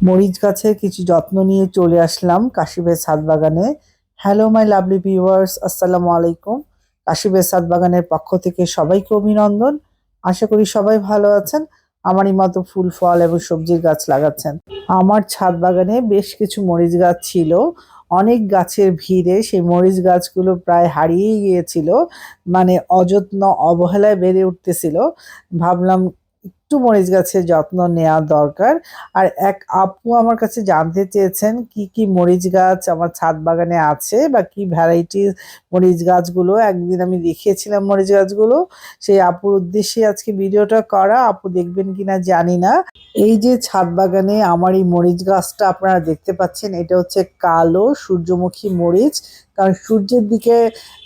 মরিচ গাছের কিছু যত্ন নিয়ে চলে আসলাম কাশিবের ছাদ বাগানে। হ্যালো মাই লাভলি ভিউয়ার্স, আসসালামু আলাইকুম। কাশিবের ছাদ বাগানের পক্ষ থেকে সবাইকে অভিনন্দন। আশা করি সবাই ভালো আছেন। আমারই মতো ফুল ফল এবং সবজির গাছ লাগাচ্ছেন। আমার ছাদ বাগানে বেশ কিছু মরিচ গাছ ছিল। অনেক গাছের ভিড়ে সেই মরিচ গাছগুলো প্রায় হারিয়ে গিয়েছিল, মানে অযত্ন অবহেলায় বেড়ে উঠতেছিল। ভাবলাম একটু মরিচ গাছের যত্ন নেওয়া দরকার। আর এক আপু আমার কাছে জানতে চেয়েছেন কি কি মরিচ গাছ আমার ছাদ বাগানে আছে বা কি ভ্যারাইটির মরিচ গাছগুলো। একদিন আমি দেখিয়েছিলাম মরিচ গাছগুলো। সেই আপুর উদ্দেশ্যে আজকে ভিডিওটা করা। আপু দেখবেন কিনা জানি না। এই যে ছাদ বাগানে আমার এই মরিচ গাছটা আপনারা দেখতে পাচ্ছেন, এটা হচ্ছে কালো সূর্যমুখী মরিচ। কারণ সূর্যের দিকে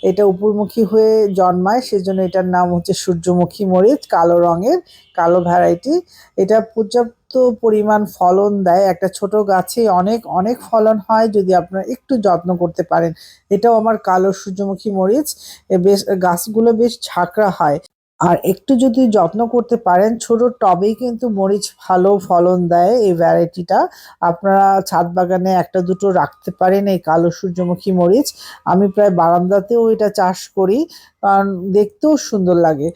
এটা উপরমুখী হয়ে জন্মায়, সেজন্য এটার নাম হচ্ছে সূর্যমুখী মরিচ, কালো রঙের, কালো ভ্যারাইটি। এটা পর্যাপ্ত পরিমাণ ফলন দেয়। একটা ছোট গাছে অনেক অনেক ফলন হয় যদি আপনারা একটু যত্ন করতে পারেন। এটাও আমার কালো সূর্যমুখী মরিচ। বেশ গাছগুলো বেশ ঝাঁকড়া হয়। আর একটু যদি যত্ন করতে পারেন, ছোট টবেই কিন্তু মরিচ ভালো ফলন দেয় এই ভ্যারাইটিটা। আপনারা ছাদ বাগানে একটা দুটো রাখতে পারেন এই কালো সূর্যমুখী মরিচ। আমি প্রায় বারান্দাতেও এটা চাষ করি, কারণ দেখতেও সুন্দর লাগে।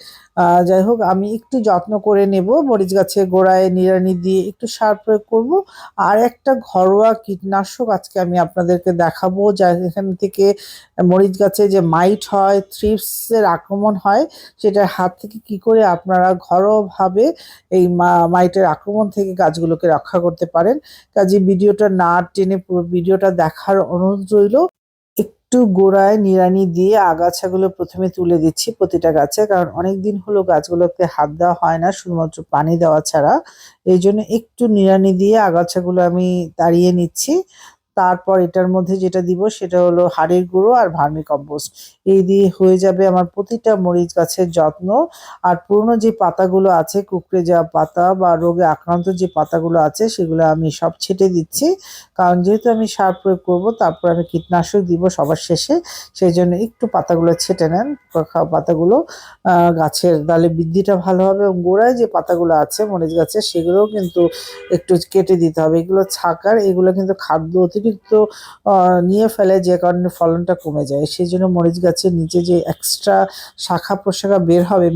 যাই হোক, আমি একটু যত্ন করে নেব, মরিচ গাছের গোড়ায় নিড়ানি দিয়ে একটু সার প্রয়োগ করব। আর একটা ঘরোয়া কীটনাশক আজকে আমি আপনাদেরকে দেখাবো, যা এখান থেকে মরিচ গাছে যে মাইট হয়, থ্রিপসের আক্রমণ হয়, সেটার হাত থেকে কি করে আপনারা ঘরোয়াভাবে এই মাইটের আক্রমণ থেকে গাছগুলোকে রক্ষা করতে পারেন। কাজে ভিডিওটা না টেনে পুরো ভিডিওটা দেখার অনুরোধ রইল। একটু গোড়ায় নিড়ানি দিয়ে আগাছাগুলো প্রথমে তুলে দিচ্ছি প্রতিটা গাছে, কারণ অনেকদিন হলো গাছগুলোতে হাত দেওয়া হয় না শুধুমাত্র পানি দেওয়া ছাড়া। এই জন্য একটু নিড়ানি দিয়ে আগাছাগুলো আমি তাড়িয়ে নিচ্ছি। তারপর এটার মধ্যে যেটা দিব সেটা হলো হাড়ের গুঁড়ো আর ভার্মি কম্পোস্ট। এই দিয়ে হয়ে যাবে আমার প্রতিটা মরিচ গাছের যত্ন। আর পুরনো যে পাতাগুলো আছে, কুঁকড়ে যাওয়া পাতা বা রোগে আক্রান্ত যে পাতাগুলো আছে, সেগুলো আমি সব ছেঁটে দিচ্ছি। কারণ যেহেতু আমি সার প্রয়োগ করব, তারপর আমি কীটনাশক দিব সবার শেষে। সেই জন্য একটু পাতাগুলো ছেঁটে নেন, খাওয়া পাতাগুলো। গাছের ডালে বৃদ্ধিটা ভালো হবে, এবং গোড়ায় যে পাতাগুলো আছে মরিচ গাছের, সেগুলোও কিন্তু একটু কেটে দিতে হবে। এগুলো ছাকার, এগুলো কিন্তু খাদ্য অতিরিক্ত নিয়ে ফেলে, যে কারণে ফলনটা কমে যায়। সেই জন্য মরিচ গাছের নিচে যে এক্সট্রা শাখা প্রশাখা বের হবে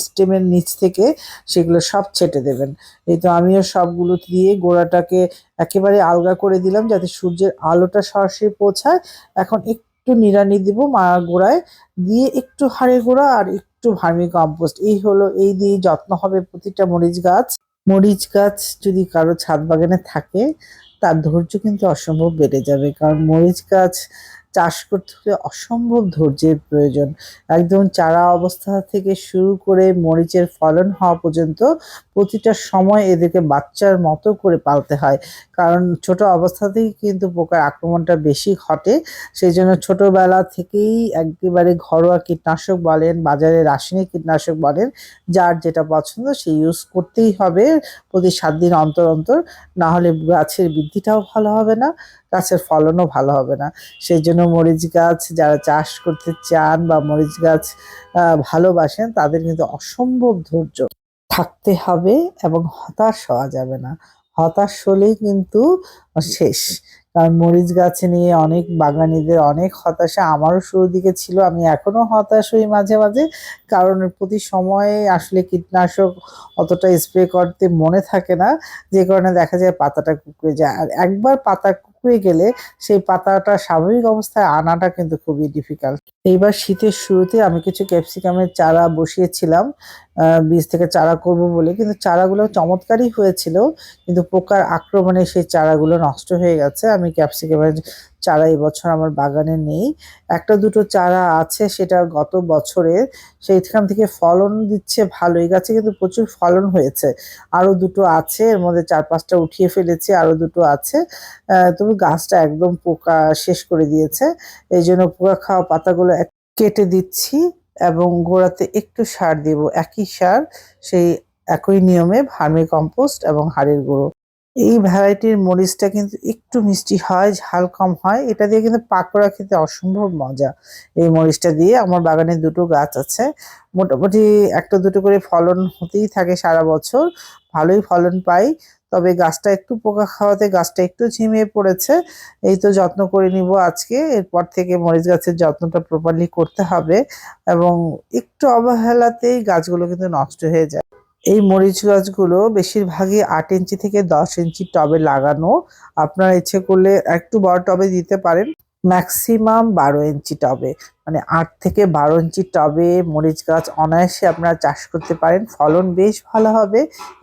স্টেমের নিচ থেকে, সেগুলো সব ছেটে দেবেন। এই তো আমিও সবগুলো দিয়ে গোড়াটাকে একেবারে আলগা করে দিলাম, যাতে সূর্যের আলোটা সরাসরি পৌঁছায়। এখন একটু নিড়ানি দিব গোড়ায়, দিয়ে একটু হাড়ের গুঁড়া আর একটু ভার্মি কম্পোস্ট। এই হলো, এই দিয়ে যত্ন হবে প্রতিটা মরিচ গাছ। মরিচ গাছ যদি কারো ছাদ বাগানে থাকে, তার ধৈর্য কিন্তু অসম্ভব বেড়ে যাবে, কারণ মরিচ গাছ চাষ করতে হলে অসম্ভব ধৈর্যের প্রয়োজন। একদম চারা অবস্থা থেকে শুরু করে মরিচের ফলন হওয়া পর্যন্ত প্রতিটা সময় এদেরকে বাচ্চার মতো করে পালতে হয়। কারণ ছোট অবস্থাতেই কিন্তু পোকার আক্রমণটা বেশি ঘটে। সেই জন্য ছোটবেলা থেকেই একেবারে ঘরোয়া কীটনাশক বলেন, বাজারে রাসায়নিক কীটনাশক বলেন, যার যেটা পছন্দ সেই ইউজ করতেই হবে প্রতি 7 দিন অন্তর অন্তর। না হলে গাছের বৃদ্ধিটাও ভালো হবে না, গাছের ফলনও ভালো হবে না। সেই জন্য মরিচ গাছ যারা চাষ করতে চান বা মরিচ গাছ ভালোবাসেন, তাদের কিন্তু অসম্ভব ধৈর্য থাকতে হবে, এবং হতাশ হওয়া যাবে না। হতাশ হলেই কিন্তু শেষ। কারণ মরিচ গাছ নিয়ে অনেক বাগানীদের অনেক হতাশা, আমারও শুরুর দিকে ছিল। আমি এখনো হতাশ হই মাঝে মাঝে, কারণ প্রতি সময়ে আসলে কীটনাশক অতটা স্প্রে করতে মনে থাকে না, যে কারণে দেখা যায় পাতাটা কুঁকড়ে যায়। আর একবার পাতা কুঁকড়ে গেলে সেই পাতাটা স্বাভাবিক অবস্থায় আনাটা কিন্তু খুবই ডিফিকাল্ট। এইবার শীতের শুরুতে আমি কিছু ক্যাপসিকামের চারা বসিয়েছিলাম বীজ থেকে চারা করব বলে, কিন্তু চারাগুলো চমৎকারই হয়েছিল, কিন্তু পোকার আক্রমণে সেই চারাগুলো নষ্ট হয়ে গেছে। আমি ক্যাপসিকামের চারা এবছর আমার বাগানে নেই। একটা দুটো চারা আছে, সেটা গত বছরের, সেইখান থেকে ফলন দিচ্ছে ভালো। এই গাছে কিন্তু প্রচুর ফলন হয়েছে। আরো দুটো আছে, এর মধ্যে 4-5টা উঠিয়ে ফেলেছি, আরো দুটো আছে। তবু গাছটা একদম পোকা শেষ করে দিয়েছে। এই জন্য পোকা খাওয়া পাতাগুলো কেটে দিচ্ছি, এবং গোড়াতে একটু সার দিব, একই সার, সেই একই নিয়মে ভার্মি কম্পোস্ট এবং হাড়ের গুঁড়ো। এই ভ্যারাইটির মরিচটা কিন্তু একটু মিষ্টি হয়, ঝাল কম হয়। এটা দিয়ে কিন্তু পাকোড়া খেতে অসম্ভব মজা। এই মরিচটা দিয়ে আমার বাগানে দুটো গাছ আছে, মোটামুটি একটা দুটো করে ফলন হতেই থাকে সারা বছর, ভালোই ফলন পাই। তবে গাছটা একটু পোকা খাওয়াতে গাছটা একটু ঝিমিয়ে পড়েছে। এই তো যত্ন করে নিব আজকে। এরপর থেকে মরিচ গাছের যত্নটা প্রপারলি করতে হবে, এবং একটু অবহেলাতেই গাছগুলো কিন্তু নষ্ট হয়ে যায়। এই মরিচ গাছগুলো বেশিরভাগই 8 ইঞ্চি থেকে 10 ইঞ্চি টবে লাগানো। আপনারা ইচ্ছে করলে একটু বড় টবে দিতে পারেন, ম্যাক্সিমাম 12 ইঞ্চি টবে, মানে 8 থেকে 12 ইঞ্চি টবে মরিচ গাছ অনায়াসে আপনারা চাষ করতে পারেন। ফলন বেশ ভালো হবে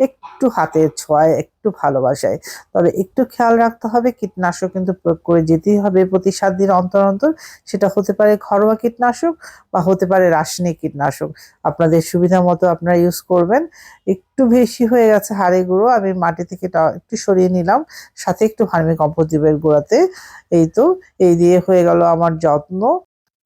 একটু হাতের ছোঁয়ায়, একটু ভালোবাসায়। তবে একটু খেয়াল রাখতে হবে, কীটনাশক কিন্তু প্রয়োগ করে যেতেই হবে প্রতি 7 দিন অন্তর অন্তর। সেটা হতে পারে ঘরোয়া কীটনাশক বা হতে পারে রাসায়নিক কীটনাশক। আপনাদের সুবিধা মতো আপনারা ইউজ করবেন। একটু বেশি হয়ে গেছে হাড়ে গুঁড়ো, আমি মাটি থেকে একটু সরিয়ে নিলাম, সাথে একটু ভার্মি কম্পোস্ট দিবেন গোড়াতে। এই তো, এই দিয়ে হয়ে গেল আমার যত্ন।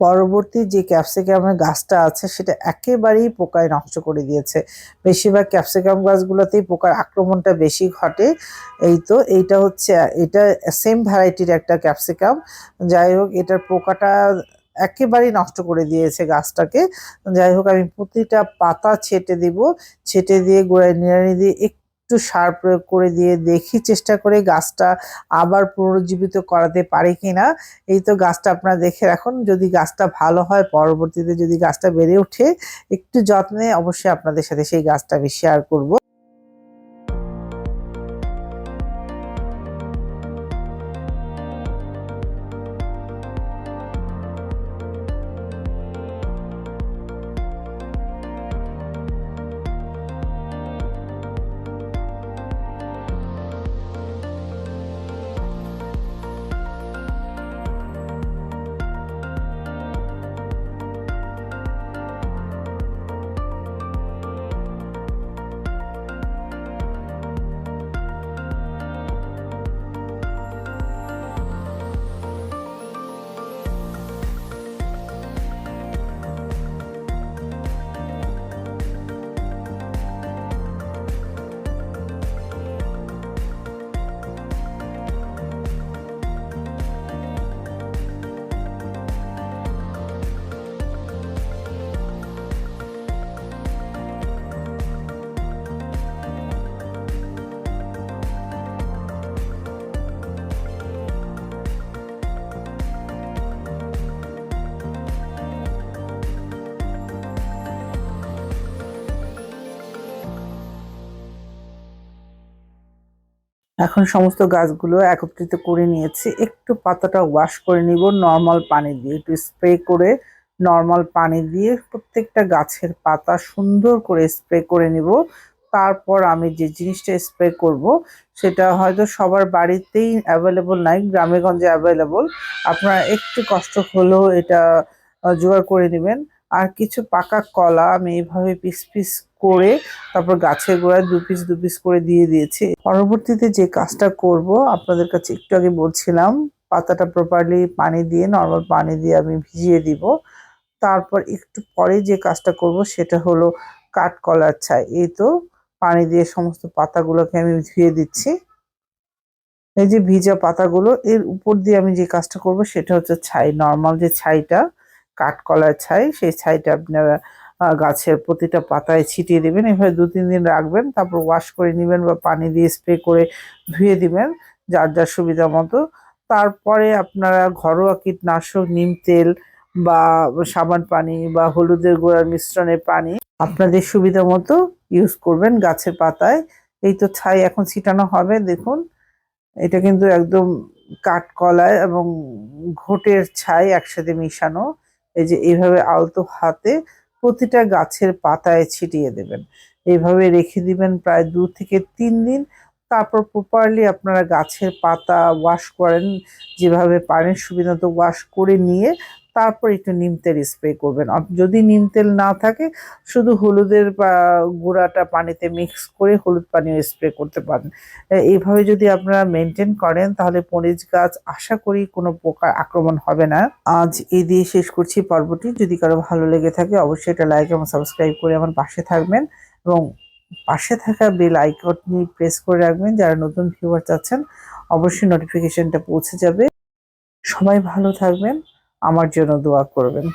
পরবর্তী যে ক্যাপসিকামের গাছটা আছে সেটা একেবারেই পোকায় নষ্ট করে দিয়েছে। বেশিরভাগ ক্যাপসিকাম গাছগুলোতেই পোকার আক্রমণটা বেশি ঘটে। এই তো, এইটা হচ্ছে, এটা সেম ভ্যারাইটির একটা ক্যাপসিকাম। যাই হোক, এটার পোকাটা একেবারেই নষ্ট করে দিয়েছে গাছটাকে। যাই হোক, আমি প্রতিটা পাতা ছেটে দিব, ছেটে দিয়ে গোড়ায় নিড়ানি দিয়ে একটু সার প্রয়োগ করে দিয়ে দেখি, চেষ্টা করে গাছটা আবার পুনরুজ্জীবিত করাতে পারি কিনা। এই তো, গাছটা আপনারা দেখে রাখুন, যদি গাছটা ভালো হয়, পরবর্তীতে যদি গাছটা বেড়ে ওঠে একটু যত্নে, অবশ্যই আপনাদের সাথে সেই গাছটা আমি শেয়ার করব। এখন সমস্ত গাছগুলো একত্রিত করে নিয়েছি। একটু পাতাটা ওয়াশ করে নিব নর্মাল পানি দিয়ে, একটু স্প্রে করে নর্মাল পানি দিয়ে প্রত্যেকটা গাছের পাতা সুন্দর করে স্প্রে করে নিব। তারপর আমি যে জিনিসটা স্প্রে করব সেটা হয়তো সবার বাড়িতেই অ্যাভেলেবল নাই, গ্রামে গঞ্জে অ্যাভেলেবল। আপনারা একটু কষ্ট হলেও এটা জোগাড় করে নেবেন। আর কিছু পাকা কলা আমি এইভাবে পিস পিস করে তারপর গাছের গোড়ায় 2 পিস করে দিয়ে দিয়েছি। পরবর্তীতে যে কাজটা করব আপনাদের কাছে একটু আগে বলছিলাম, পাতাটা প্রপারলি পানি দিয়ে, নর্মাল পানি দিয়ে আমি ভিজিয়ে দিব। তারপর একটু পরে যে কাজটা করব সেটা হলো কাঠকলার ছাই। এই তো, পানি দিয়ে সমস্ত পাতাগুলোকে আমি ধুয়ে দিচ্ছি। এই যে ভিজা পাতাগুলো, এর উপর দিয়ে আমি যে কাজটা করব সেটা হচ্ছে ছাই, নর্মাল যে ছাইটা, কাঠকলার ছাই, সেই ছাইটা আপনারা গাছের প্রতিটা পাতায় ছিটিয়ে দেবেন। এভাবে 2-3 দিন রাখবেন, তারপর ওয়াশ করে নেবেন বা পানি দিয়ে স্প্রে করে ধুয়ে দিবেন যার যার সুবিধা মতো। তারপরে আপনারা ঘরোয়া কীটনাশক নিম তেল বা সাবান পানি বা হলুদের গুঁড়ার মিশ্রণের পানি আপনাদের সুবিধা মতো ইউজ করবেন গাছের পাতায়। এই তো, ছাই এখন ছিটানো হবে। দেখুন, এটা কিন্তু একদম কাঠকলায় এবং ঘোটের ছাই একসাথে মিশানো। এই যে এইভাবে আলতো হাতে প্রতিটা গাছের পাতায় ছিটিয়ে দেবেন। এইভাবে রেখে দিবেন প্রায় 2 থেকে 3 দিন। তারপর প্রপারলি আপনারা গাছের পাতা ওয়াশ করেন, যেভাবে পানির সুবিধা মতো ওয়াশ করে নিয়ে তারপর একটু নিম তেল স্প্রে করবেন। যদি নিম তেল না থাকে, শুধু হলুদের গুঁড়াটা পানিতে মিক্স করে হলুদ পানিও স্প্রে করতে পারেন। এইভাবে যদি আপনারা মেনটেন করেন তাহলে মরিচ গাছ আশা করি কোনো প্রকার আক্রমণ হবে না। আজ এই দিয়ে শেষ করছি পর্বটি। যদি কারো ভালো লেগে থাকে অবশ্যই এটা লাইক এবং সাবস্ক্রাইব করে আমার পাশে থাকবেন, এবং পাশে থাকা বেল আইকনটি প্রেস করে রাখবেন। যারা নতুন ভিউয়ার চাচ্ছেন অবশ্যই নোটিফিকেশনটা পৌঁছে যাবে। সবাই ভালো থাকবেন, আমার জন্য দোয়া করবেন।